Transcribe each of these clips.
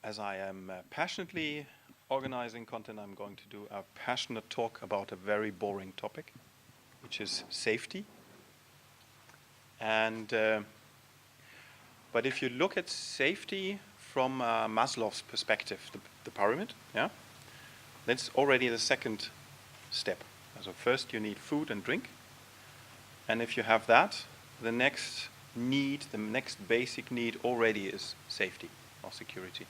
As I am passionately organizing content, I'm going to do a passionate talk about a very boring topic, which is safety. And but if you look at safety from Maslow's perspective, the pyramid, yeah, that's already the second step. So first you need food and drink, and if you have that, the next need, the next basic need already is safety or security.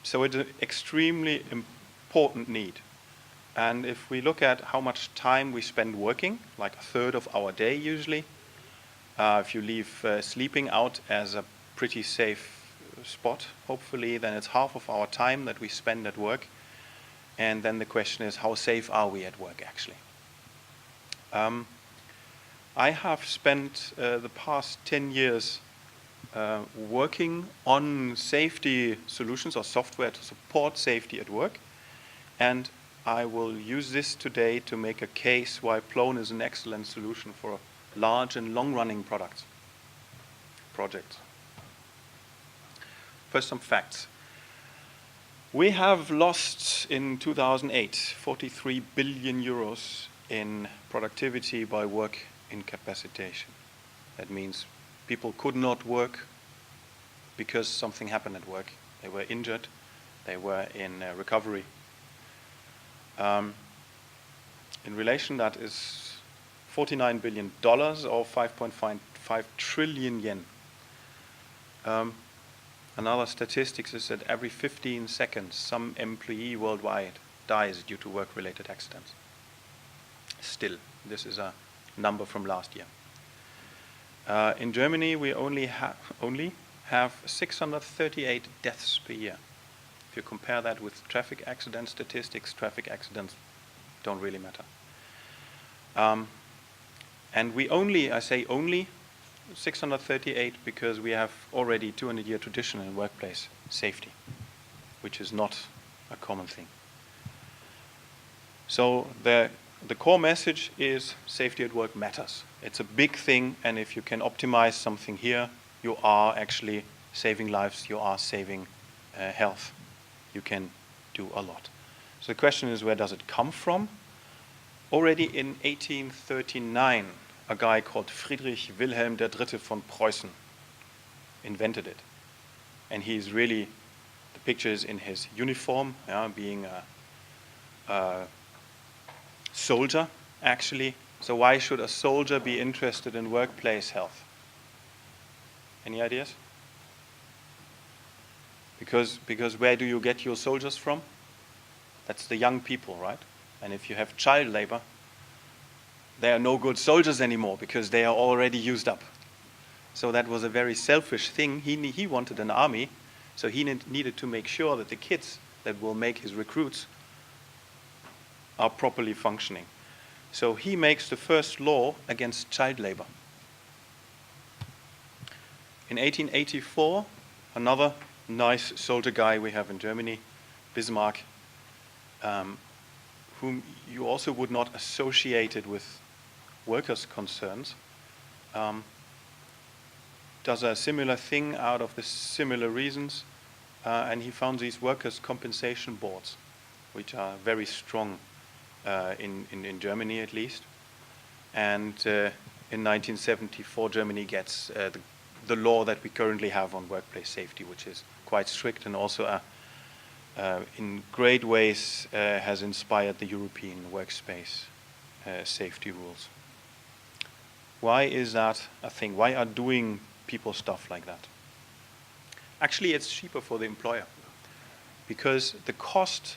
So it's an extremely important need. And if we look at how much time we spend working, like a third of our day usually, if you leave sleeping out as a pretty safe spot, hopefully, then it's half of our time that we spend at work. And then the question is, how safe are we at work actually? I have spent the past 10 years working on safety solutions or software to support safety at work. And I will use this today to make a case why Plone is an excellent solution for large and long-running projects. First, some facts. We have lost in 2008 43 billion euros in productivity by work incapacitation. That means people could not work because something happened at work. They were injured, they were in recovery. In relation, that is $49 billion or 5.5 trillion yen. Another statistics is that every 15 seconds some employee worldwide dies due to work-related accidents. Still, this is a number from last year. In Germany, we only have 638 deaths per year. If you compare that with traffic accident statistics, traffic accidents don't really matter. And we only, I say only, 638 because we have already 200-year tradition in workplace safety, which is not a common thing. So the core message is safety at work matters. It's a big thing, and if you can optimize something here, you are actually saving lives, you are saving health. You can do a lot. So the question is, where does it come from? Already in 1839, a guy called Friedrich Wilhelm III von Preußen invented it. And he's really, the picture is in his uniform, being a soldier, actually. So why should a soldier be interested in workplace health? Any ideas? Because where do you get your soldiers from? That's the young people, right? And if you have child labor, they are no good soldiers anymore because they are already used up. So that was a very selfish thing. He wanted an army, so he needed to make sure that the kids that will make his recruits are properly functioning. So he makes the first law against child labor. In 1884, another nice soldier guy we have in Germany, Bismarck, whom you also would not associate it with workers' concerns, does a similar thing out of the similar reasons, and he found these workers' compensation boards, which are very strong in Germany at least. And in 1974, Germany gets the law that we currently have on workplace safety, which is quite strict and also in great ways has inspired the European workspace safety rules. Why is that a thing? Why are doing people stuff like that? Actually, it's cheaper for the employer because the cost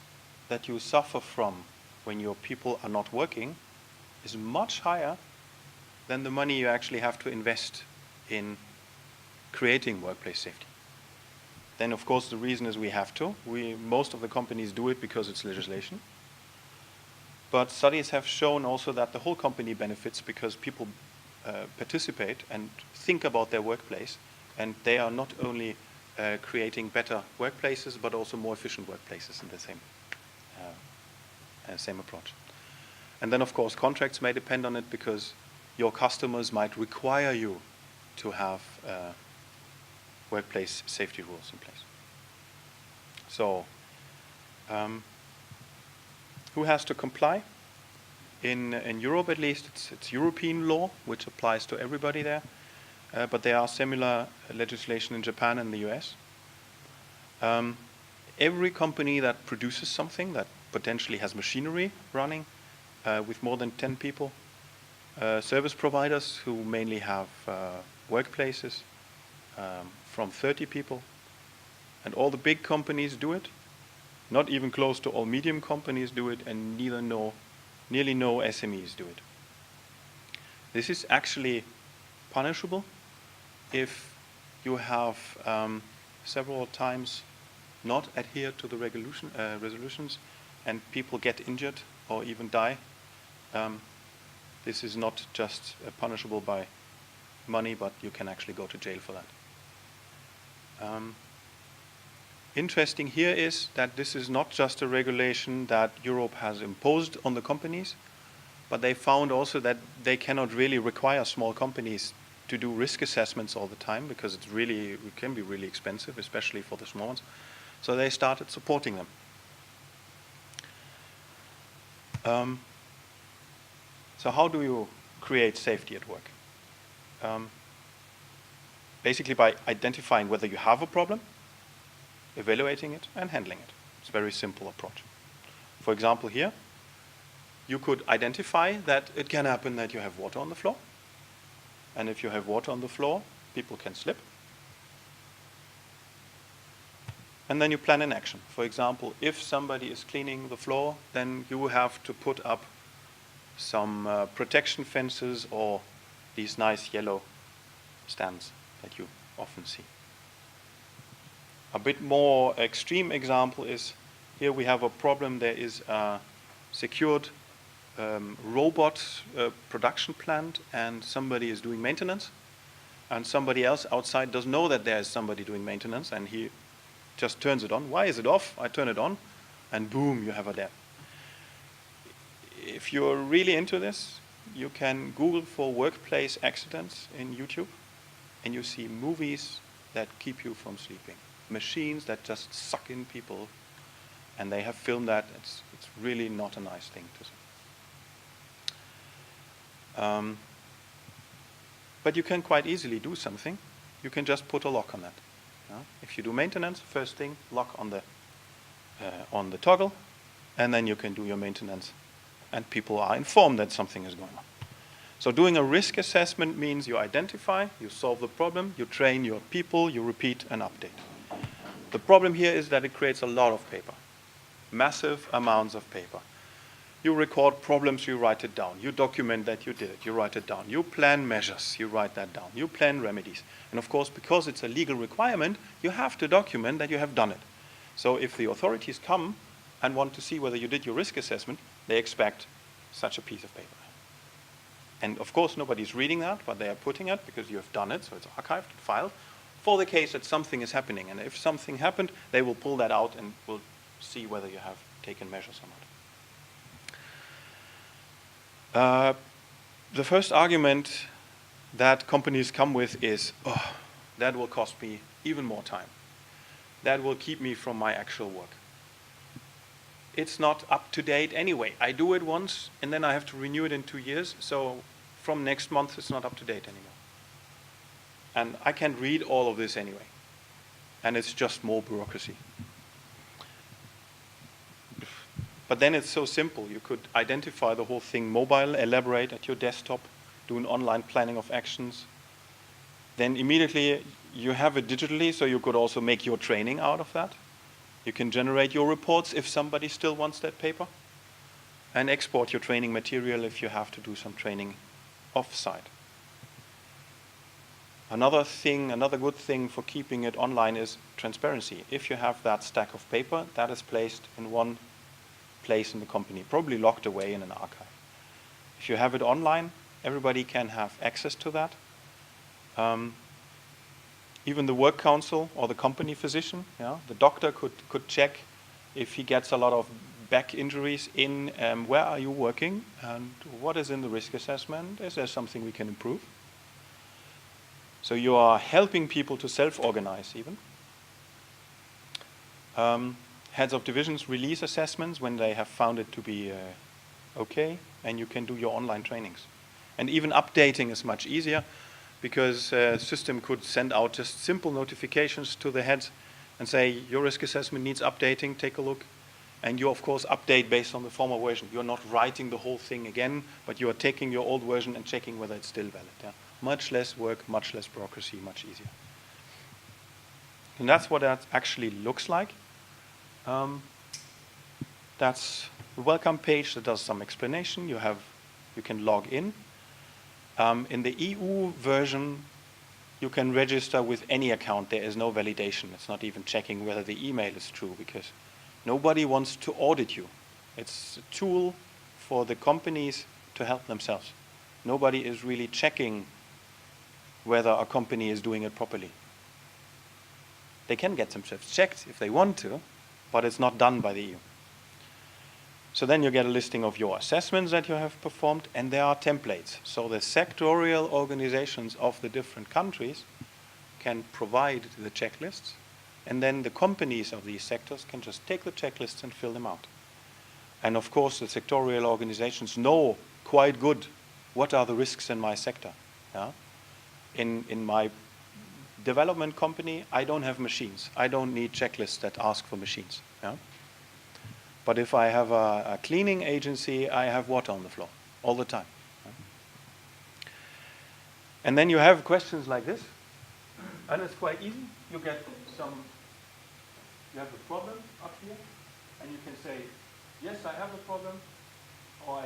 that you suffer from when your people are not working is much higher than the money you actually have to invest in creating workplace safety. Then, of course, the reason is we have to. Most of the companies do it because it's legislation. But studies have shown also that the whole company benefits because people participate and think about their workplace, and they are not only creating better workplaces, but also more efficient workplaces in the same approach. And then, of course, contracts may depend on it because your customers might require you to have workplace safety rules in place. So, who has to comply? In Europe, at least, it's European law, which applies to everybody there. But there are similar legislation in Japan and the US. Every company that produces something that potentially has machinery running with more than 10 people, service providers who mainly have workplaces from 30 people, and all the big companies do it. Not even close to all medium companies do it, and nearly no SMEs do it. This is actually punishable if you have several times not adhered to the resolutions and people get injured or even die. This is not just punishable by money, but you can actually go to jail for that. Interesting here is that this is not just a regulation that Europe has imposed on the companies, but they found also that they cannot really require small companies to do risk assessments all the time, because it can be really expensive, especially for the small ones. So they started supporting them. So how do you create safety at work? Basically by identifying whether you have a problem, evaluating it, and handling it. It's a very simple approach. For example, here, you could identify that it can happen that you have water on the floor. And if you have water on the floor, people can slip. And then you plan an action. For example, if somebody is cleaning the floor, then you have to put up some protection fences or these nice yellow stands that you often see. A bit more extreme example is, here we have a problem. There is a secured robot production plant, and somebody is doing maintenance, and somebody else outside doesn't know that there is somebody doing maintenance, and he just turns it on. Why is it off? I turn it on, and boom, you have a death. If you're really into this, you can Google for workplace accidents in YouTube, and you see movies that keep you from sleeping. Machines that just suck in people, and they have filmed that. It's really not a nice thing to see. But you can quite easily do something. You can just put a lock on that. If you do maintenance, first thing, lock on the toggle, and then you can do your maintenance, and people are informed that something is going on. So doing a risk assessment means you identify, you solve the problem, you train your people, you repeat and update. The problem here is that it creates a lot of paper, massive amounts of paper. You record problems, you write it down. You document that you did it, you write it down. You plan measures, you write that down. You plan remedies. And of course, because it's a legal requirement, you have to document that you have done it. So if the authorities come and want to see whether you did your risk assessment, they expect such a piece of paper. And of course, nobody's reading that, but they are putting it because you have done it, so it's archived, filed, for the case that something is happening. And if something happened, they will pull that out and will see whether you have taken measures or not. The first argument that companies come with is, oh, that will cost me even more time. That will keep me from my actual work. It's not up to date anyway. I do it once, and then I have to renew it in 2 years, so from next month it's not up to date anymore. And I can't read all of this anyway. And it's just more bureaucracy. But then it's so simple. You could identify the whole thing mobile, elaborate at your desktop, do an online planning of actions. Then immediately you have it digitally, so you could also make your training out of that. You can generate your reports if somebody still wants that paper, and export your training material if you have to do some training off-site. Another good thing for keeping it online is transparency. If you have that stack of paper, that is placed in one place in the company, probably locked away in an archive. If you have it online, everybody can have access to that. Even the work council or the company physician, the doctor could check if he gets a lot of back injuries in where are you working and what is in the risk assessment, is there something we can improve? So you are helping people to self-organize even. Heads of divisions release assessments when they have found it to be okay, and you can do your online trainings. And even updating is much easier, because a system could send out just simple notifications to the heads and say, your risk assessment needs updating, take a look. And you, of course, update based on the former version. You're not writing the whole thing again, but you are taking your old version and checking whether it's still valid. Yeah? Much less work, much less bureaucracy, much easier. And that's what that actually looks like. That's the welcome page that does some explanation. You can log in. In the EU version, you can register with any account. There is no validation. It's not even checking whether the email is true, because nobody wants to audit you. It's a tool for the companies to help themselves. Nobody is really checking whether a company is doing it properly. They can get themselves checked if they want to, but it's not done by the EU. So then you get a listing of your assessments that you have performed, and there are templates. So the sectorial organizations of the different countries can provide the checklists, and then the companies of these sectors can just take the checklists and fill them out. And of course, the sectorial organizations know quite good what are the risks in my sector. Yeah? In my development company, I don't have machines. I don't need checklists that ask for machines. Yeah? But if I have a cleaning agency, I have water on the floor all the time. Yeah? And then you have questions like this, and it's quite easy. You have a problem up here, and you can say, yes, I have a problem, or I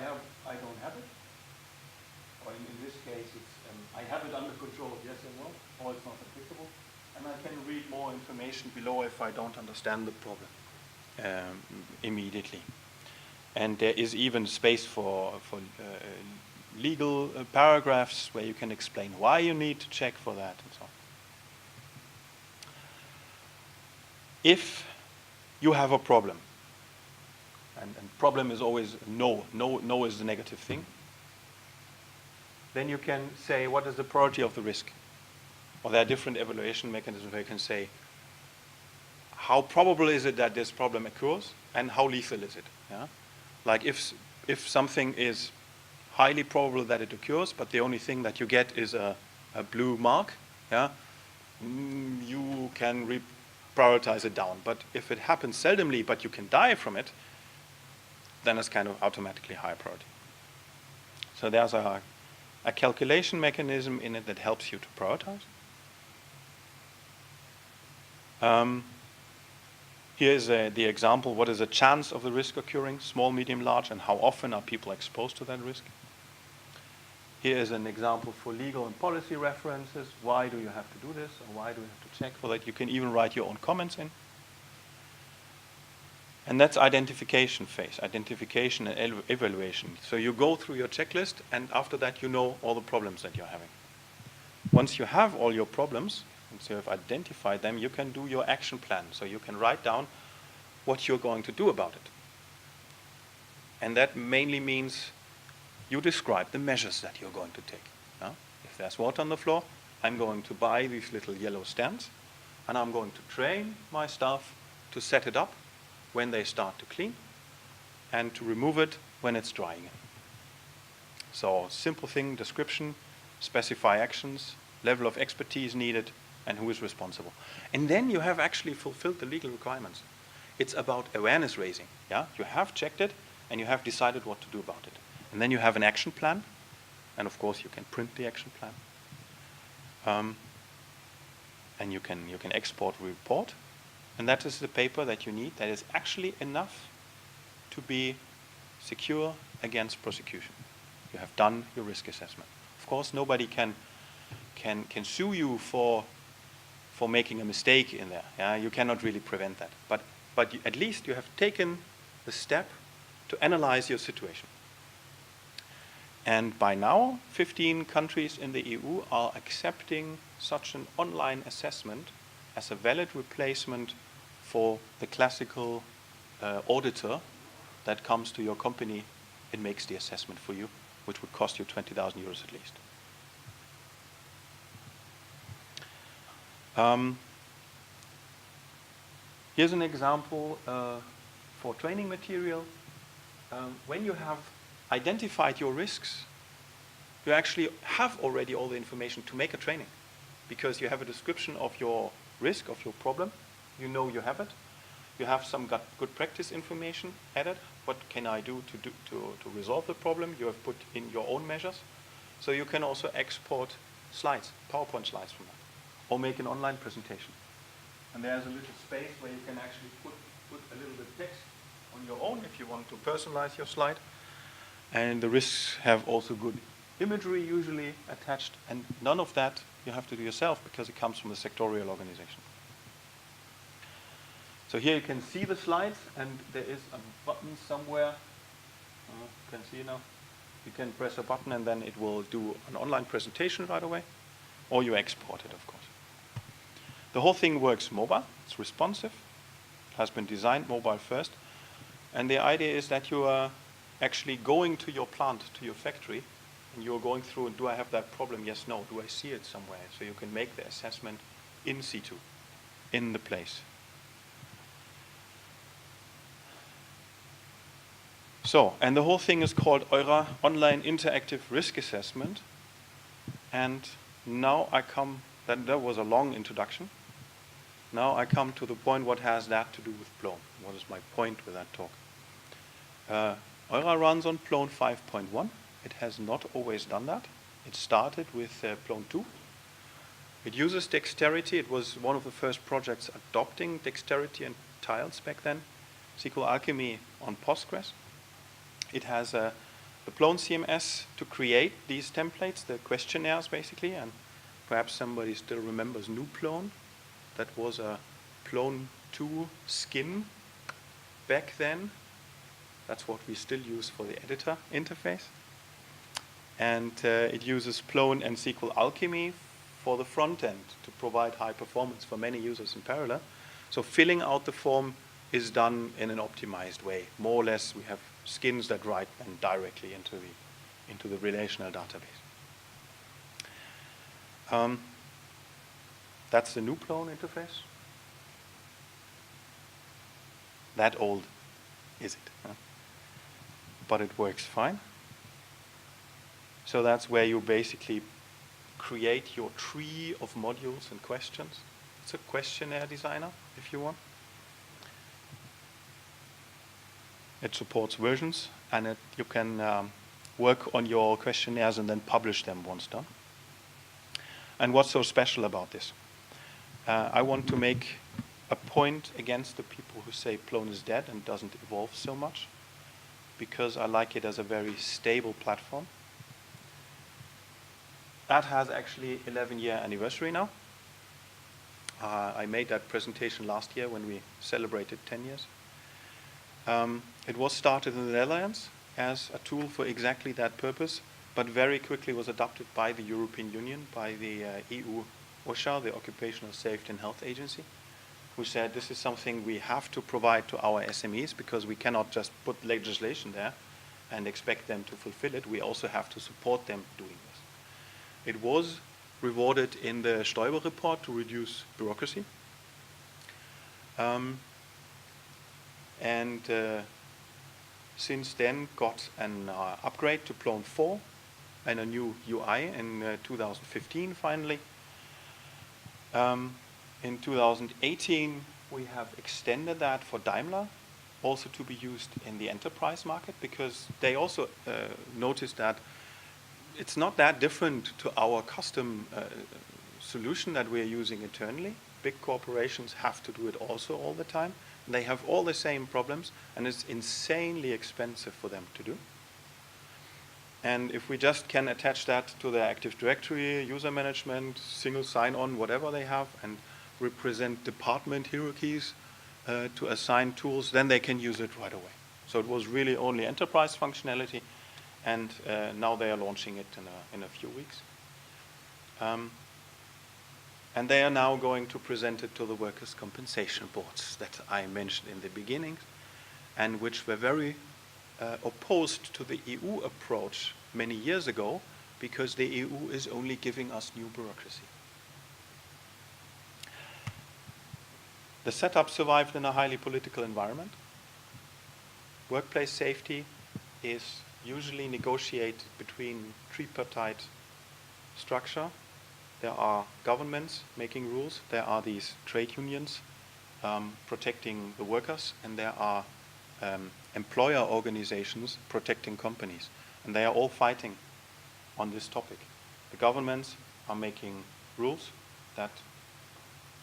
don't have it. Or in this case, it's I have it under control, yes or no, or it's not applicable. And I can read more information below if I don't understand the problem immediately. And there is even space for legal paragraphs where you can explain why you need to check for that and so on. If you have a problem, and problem is always no is the negative thing, then you can say, what is the priority of the risk? Or there are different evaluation mechanisms where you can say, how probable is it that this problem occurs, and how lethal is it? Yeah? Like if something is highly probable that it occurs, but the only thing that you get is a blue mark, yeah, you can prioritize it down. But if it happens seldomly, but you can die from it, then it's kind of automatically higher priority. So there's a calculation mechanism in it that helps you to prioritize. Here is the example. What is the chance of the risk occurring, small, medium, large, and how often are people exposed to that risk? Here is an example for legal and policy references. Why do you have to do this, or why do you have to check for that? You can even write your own comments in. And that's identification phase, identification and evaluation. So you go through your checklist, and after that you know all the problems that you're having. Once you have all your problems, once you have identified them, you can do your action plan. So you can write down what you're going to do about it. And that mainly means you describe the measures that you're going to take. If there's water on the floor, I'm going to buy these little yellow stands, and I'm going to train my staff to set it up when they start to clean, and to remove it when it's drying. So simple thing, description, specify actions, level of expertise needed, and who is responsible. And then you have actually fulfilled the legal requirements. It's about awareness raising. Yeah? You have checked it, and you have decided what to do about it. And then you have an action plan, and of course you can print the action plan. And you can export a report. And that is the paper that you need that is actually enough to be secure against prosecution. You have done your risk assessment. Of course, nobody can sue you for making a mistake in there. Yeah? You cannot really prevent that. But at least you have taken the step to analyze your situation. And by now, 15 countries in the EU are accepting such an online assessment as a valid replacement for the classical auditor that comes to your company and makes the assessment for you, which would cost you 20,000 euros at least. Here's an example for training material. When you have identified your risks, you actually have already all the information to make a training, because you have a description of your risk, of your problem. You know you have it. You have some good practice information added. What can I do to resolve the problem? You have put in your own measures. So you can also export slides, PowerPoint slides from that, or make an online presentation. And there's a little space where you can actually put a little bit of text on your own if you want to personalize your slide. And the risks have also good imagery usually attached, and none of that you have to do yourself because it comes from the sectorial organization. So here you can see the slides, and there is a button somewhere. You can see now. You can press a button and then it will do an online presentation right away, or you export it, of course. The whole thing works mobile. It's responsive. It has been designed mobile first. And the idea is that you are actually going to your plant, to your factory, and you're going through, do I have that problem? Yes, no. Do I see it somewhere? So you can make the assessment in situ, in the place. So, and the whole thing is called EURA Online Interactive Risk Assessment. And now I come, that was a long introduction. Now I come to the point, what has that to do with Plone? What is my point with that talk? EURA runs on Plone 5.1. It has not always done that. It started with Plone 2. It uses dexterity. It was one of the first projects adopting dexterity and tiles back then. SQL Alchemy on Postgres. It has the Plone CMS to create these templates, the questionnaires basically, and perhaps somebody still remembers New Plone. That was a Plone 2 skin back then. That's what we still use for the editor interface. And it uses Plone and SQL Alchemy for the front end to provide high performance for many users in parallel. So filling out the form is done in an optimized way. More or less, we have skins that write them directly into the relational database. That's the new Plone interface. That old is it? Huh? But it works fine. So that's where you basically create your tree of modules and questions. It's a questionnaire designer, if you want. It supports versions, and you can work on your questionnaires and then publish them once done. And what's so special about this? I want to make a point against the people who say Plone is dead and doesn't evolve so much, because I like it as a very stable platform. That has actually 11-year anniversary now. I made that presentation last year when we celebrated 10 years. It was started in the Netherlands as a tool for exactly that purpose, but very quickly was adopted by the European Union, by the EU OSHA, the Occupational Safety and Health Agency, who said this is something we have to provide to our SMEs because we cannot just put legislation there and expect them to fulfill it. We also have to support them doing this. It was rewarded in the Stoiber report to reduce bureaucracy. And since then got an upgrade to Plone 4 and a new UI in 2015 finally. In 2018 we have extended that for Daimler, also to be used in the enterprise market, because they also noticed that it's not that different to our custom solution that we're using internally. Big corporations have to do it also all the time. They have all the same problems, and it's insanely expensive for them to do. And if we just can attach that to their Active Directory, user management, single sign-on, whatever they have, and represent department hierarchies to assign tools, then they can use it right away. So it was really only enterprise functionality, and now they are launching it in a few weeks. And they are now going to present it to the workers' compensation boards that I mentioned in the beginning, and which were very opposed to the EU approach many years ago, because the EU is only giving us new bureaucracy. The setup survived in a highly political environment. Workplace safety is usually negotiated between tripartite structure. There are governments making rules, there are these trade unions protecting the workers, and there are employer organizations protecting companies. And they are all fighting on this topic. The governments are making rules that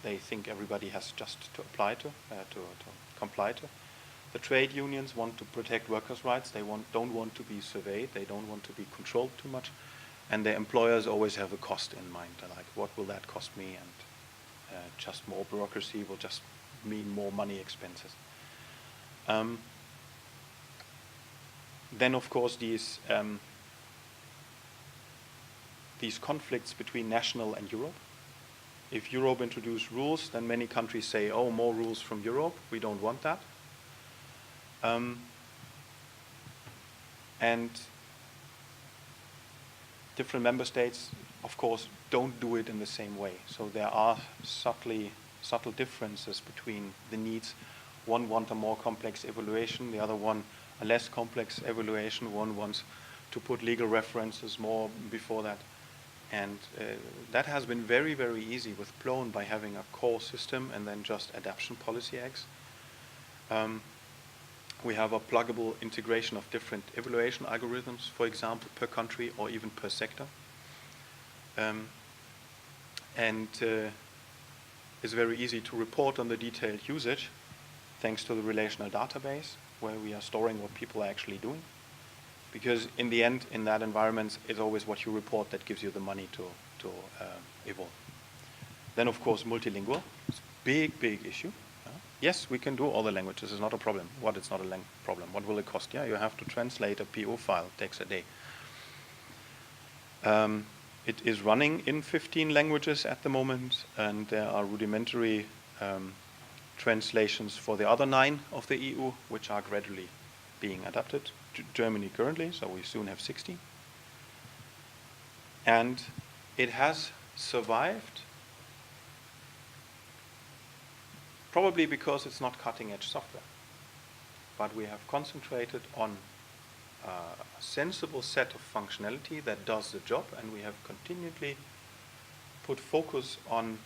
they think everybody has just to apply to comply to. The trade unions want to protect workers' rights. They don't want to be surveyed. They don't want to be controlled too much. And the employers always have a cost in mind. They're like, what will that cost me? And just more bureaucracy will just mean more money expenses. Then, of course, these conflicts between national and Europe. If Europe introduces rules, then many countries say, oh, more rules from Europe. We don't want that. And different member states, of course, don't do it in the same way. So there are subtle differences between the needs. One wants a more complex evaluation, the other one a less complex evaluation. One wants to put legal references more before that. And that has been very, very easy with Plone by having a core system and then just adaptation policy eggs. We have a pluggable integration of different evaluation algorithms, for example, per country or even per sector. It's very easy to report on the detailed usage thanks to the relational database where we are storing what people are actually doing. Because in the end, in that environment, it's always what you report that gives you the money to evolve. Then, of course, multilingual. It's a big, big issue. Yes, we can do all the languages. It's not a problem. What? It's not a problem. What will it cost? Yeah, you have to translate a PO file. It takes a day. It is running in 15 languages at the moment, and there are rudimentary translations for the other 9 of the EU, which are gradually being adapted. Germany currently, so we soon have 60. And it has survived probably because it's not cutting-edge software. But we have concentrated on a sensible set of functionality that does the job, and we have continually put focus on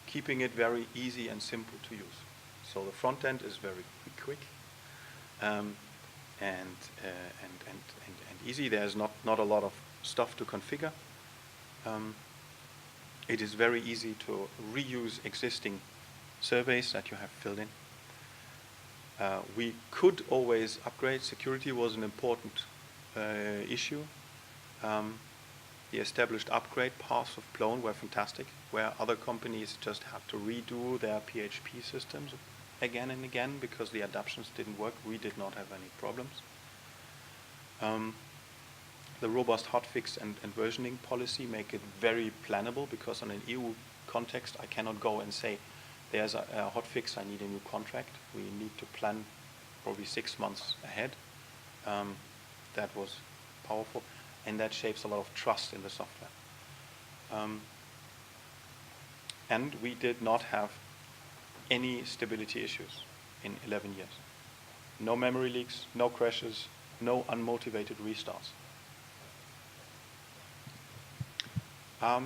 keeping it very easy and simple to use. So the front end is very quick and easy. There's not a lot of stuff to configure. It is very easy to reuse existing surveys that you have filled in. We could always upgrade. Security was an important issue. The established upgrade paths of Plone were fantastic, where other companies just had to redo their PHP systems again and again because the adaptations didn't work. We did not have any problems. The robust hotfix and versioning policy make it very plannable, because on an EU context I cannot go and say there's a hotfix, I need a new contract. We need to plan probably 6 months ahead. That was powerful, and that shapes a lot of trust in the software. And we did not have any stability issues in 11 years. No memory leaks, no crashes, no unmotivated restarts. A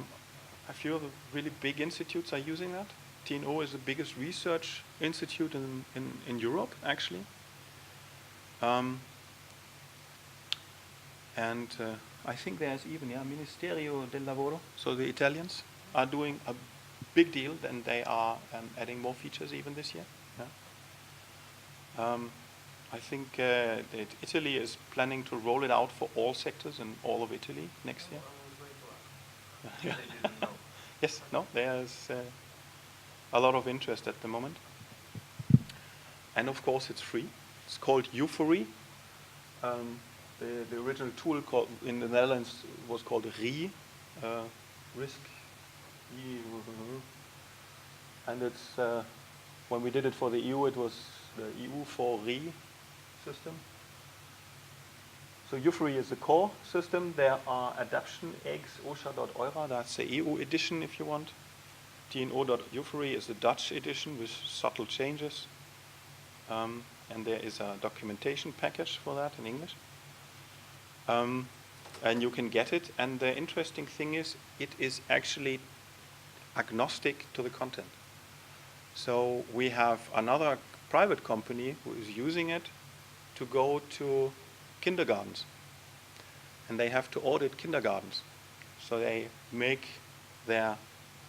few of the really big institutes are using that. TNO is the biggest research institute in Europe, actually. I think there's even, Ministerio del Lavoro, so the Italians are doing a big deal, and they are adding more features even this year. I think that Italy is planning to roll it out for all sectors in all of Italy next year. Yeah. Yes, no, there's a lot of interest at the moment. And of course it's free. It's called Euphory. The original tool in the Netherlands was called RI, Risk. And it's when we did it for the EU, it was the EU for RI system. So Euphory is the core system. There are adaptation eggs, osha.eura, that's the EU edition if you want. TNO.Euphory is the Dutch edition with subtle changes. And there is a documentation package for that in English. And you can get it. And the interesting thing is, it is actually agnostic to the content. So we have another private company who is using it to go to kindergartens. And they have to audit kindergartens. So they make their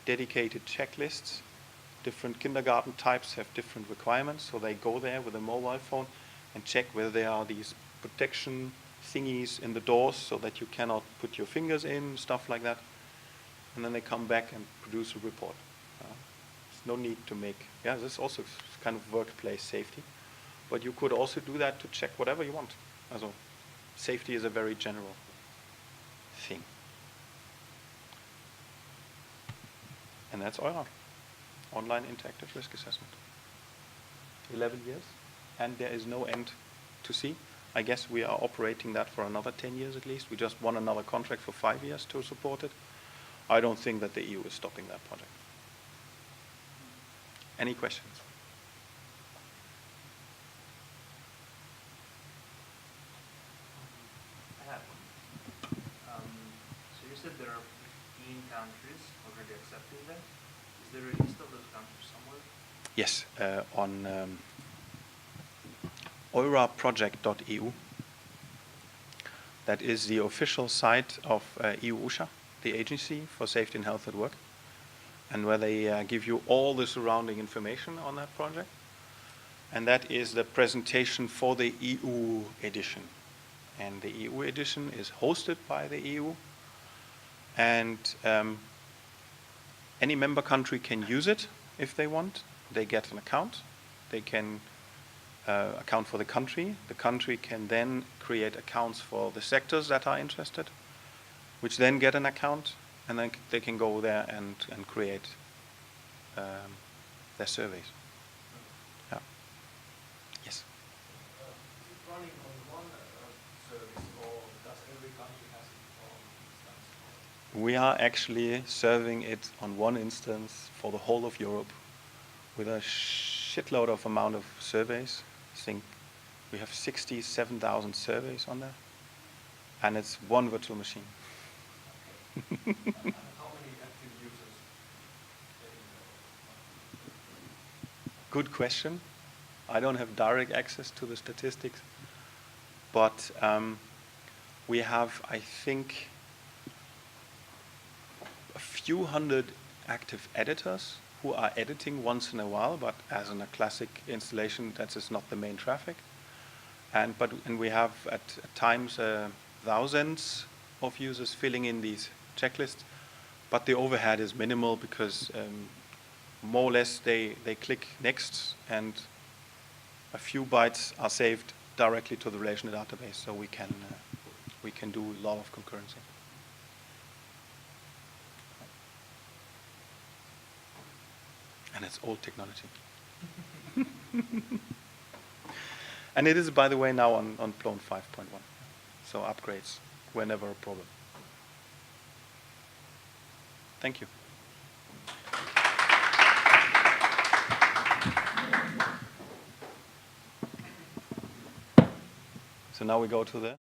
dedicated checklists. Different kindergarten types have different requirements. So they go there with a mobile phone and check whether there are these protection thingies in the doors so that you cannot put your fingers in, stuff like that. And then they come back and produce a report. There's no need to make, this is also kind of workplace safety. But you could also do that to check whatever you want. Also, safety is a very general thing. And that's EURA, Online Interactive Risk Assessment. 11 years, and there is no end to see. I guess we are operating that for another 10 years at least. We just won another contract for 5 years to support it. I don't think that the EU is stopping that project. Any questions? I have one. So you said there are 15 countries already accepting that. Is there a list of those countries somewhere? Yes, on euraproject.eu. That is the official site of EU OSHA, the Agency for Safety and Health at Work, and where they give you all the surrounding information on that project. And that is the presentation for the EU edition. And the EU edition is hosted by the EU, and any member country can use it if they want. They get an account. They can account for the country. The country can then create accounts for the sectors that are interested, which then get an account, and then they can go there and create their surveys. Yeah. Yes? Is it running on one service, or does every country has its own instance? We are actually serving it on one instance for the whole of Europe with a shitload of amount of surveys. I think we have 67,000 surveys on there, and it's one virtual machine. And how many active users? Good question. I don't have direct access to the statistics, but we have, I think, a few hundred active editors who are editing once in a while, but as in a classic installation, that is not the main traffic. And we have at times thousands of users filling in these checklists, but the overhead is minimal because more or less they click next, and a few bytes are saved directly to the relational database, so we can do a lot of concurrency. And it's old technology. And it is, by the way, now on Plone 5.1. So upgrades were never a problem. Thank you. So now we go to the